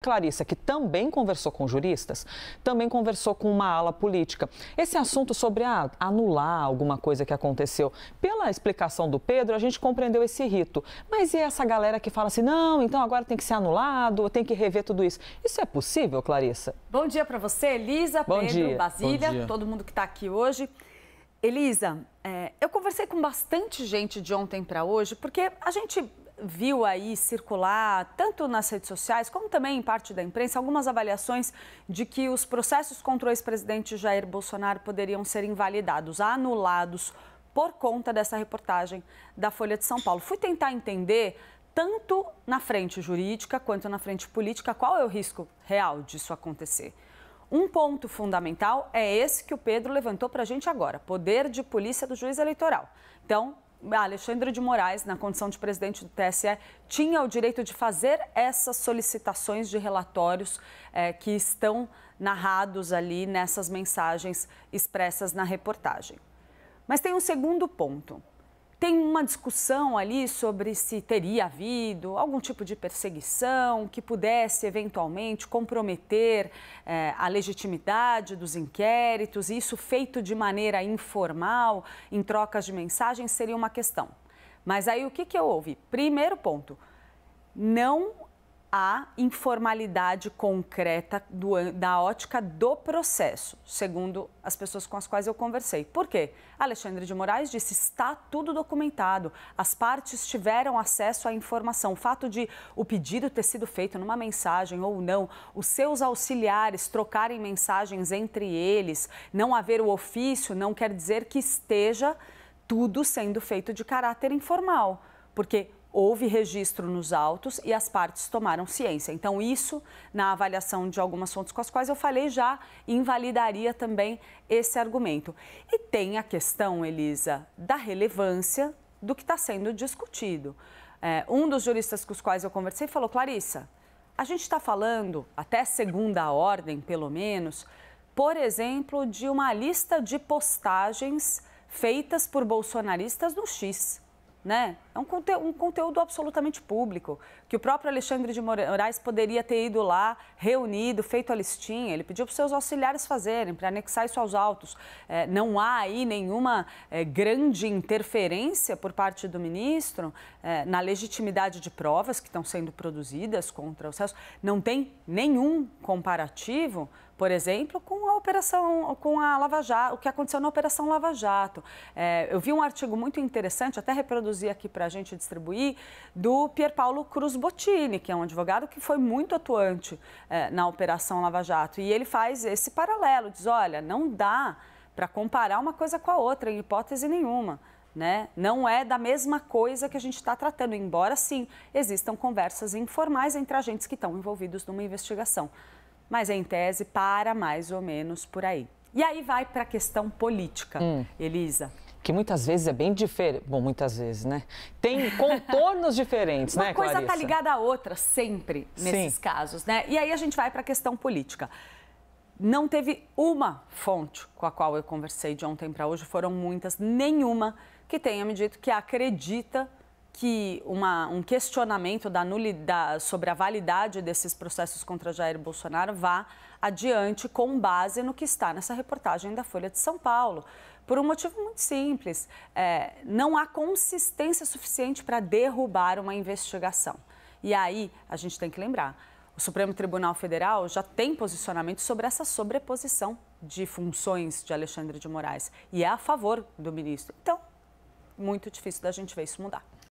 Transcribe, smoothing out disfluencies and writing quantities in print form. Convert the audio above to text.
Clarissa, que também conversou com juristas, também conversou com uma ala política. Esse assunto sobre anular alguma coisa que aconteceu, pela explicação do Pedro, a gente compreendeu esse rito. Mas e essa galera que fala assim, não, então agora tem que ser anulado, tem que rever tudo isso. Isso é possível, Clarissa? Bom dia para você, Elisa, Bom Pedro, dia. Basília, todo mundo que está aqui hoje. Elisa, eu conversei com bastante gente de ontem para hoje, porque a gente viu aí circular, tanto nas redes sociais, como também em parte da imprensa, algumas avaliações de que os processos contra o ex-presidente Jair Bolsonaro poderiam ser invalidados, anulados, por conta dessa reportagem da Folha de São Paulo. Fui tentar entender, tanto na frente jurídica quanto na frente política, qual é o risco real disso acontecer. Um ponto fundamental é esse que o Pedro levantou para a gente agora, poder de polícia do juiz eleitoral. Então, Alexandre de Moraes, na condição de presidente do TSE, tinha o direito de fazer essas solicitações de relatórios que estão narrados ali nessas mensagens expressas na reportagem. Mas tem um segundo ponto. Tem uma discussão ali sobre se teria havido algum tipo de perseguição que pudesse eventualmente comprometer a legitimidade dos inquéritos, e isso feito de maneira informal, em trocas de mensagens, seria uma questão. Mas aí o que eu ouvi? Primeiro ponto, não há informalidade concreta da ótica do processo, segundo as pessoas com as quais eu conversei. Por quê? Alexandre de Moraes disse, está tudo documentado, as partes tiveram acesso à informação. O fato de o pedido ter sido feito numa mensagem ou não, os seus auxiliares trocarem mensagens entre eles, não haver o ofício, não quer dizer que esteja tudo sendo feito de caráter informal, porque houve registro nos autos e as partes tomaram ciência. Então, isso, na avaliação de algumas fontes com as quais eu falei, já invalidaria também esse argumento. E tem a questão, Elisa, da relevância do que está sendo discutido. Um dos juristas com os quais eu conversei falou, Clarissa, a gente está falando, até segunda ordem, pelo menos, por exemplo, de uma lista de postagens feitas por bolsonaristas no X. Né? É um conteúdo absolutamente público, que o próprio Alexandre de Moraes poderia ter ido lá, reunido, feito a listinha. Ele pediu para os seus auxiliares fazerem, para anexar isso aos autos. Não há aí nenhuma grande interferência por parte do ministro na legitimidade de provas que estão sendo produzidas contra os réus. Não tem nenhum comparativo, por exemplo, com a operação, com a Lava Jato, o que aconteceu na Operação Lava Jato. Eu vi um artigo muito interessante, até reproduzi aqui para a gente distribuir, do Pier Paolo Cruz Bottini, que é um advogado que foi muito atuante na Operação Lava Jato. E ele faz esse paralelo, diz, olha, não dá para comparar uma coisa com a outra, em hipótese nenhuma. Né? Não é da mesma coisa que a gente está tratando, embora sim existam conversas informais entre agentes que estão envolvidos numa investigação. Mas, em tese, para mais ou menos por aí. E aí vai para a questão política, Elisa. Que muitas vezes é bem diferente. Bom, muitas vezes, né? Tem contornos diferentes, né, Clarissa? Uma coisa está ligada à outra, sempre, nesses casos, né? E aí a gente vai para a questão política. Não teve uma fonte com a qual eu conversei de ontem para hoje, foram muitas, nenhuma que tenha me dito que acredita que um questionamento sobre a validade desses processos contra Jair Bolsonaro vá adiante com base no que está nessa reportagem da Folha de São Paulo. Por um motivo muito simples, não há consistência suficiente para derrubar uma investigação. E aí a gente tem que lembrar, o Supremo Tribunal Federal já tem posicionamento sobre essa sobreposição de funções de Alexandre de Moraes e é a favor do ministro. Então, muito difícil da gente ver isso mudar.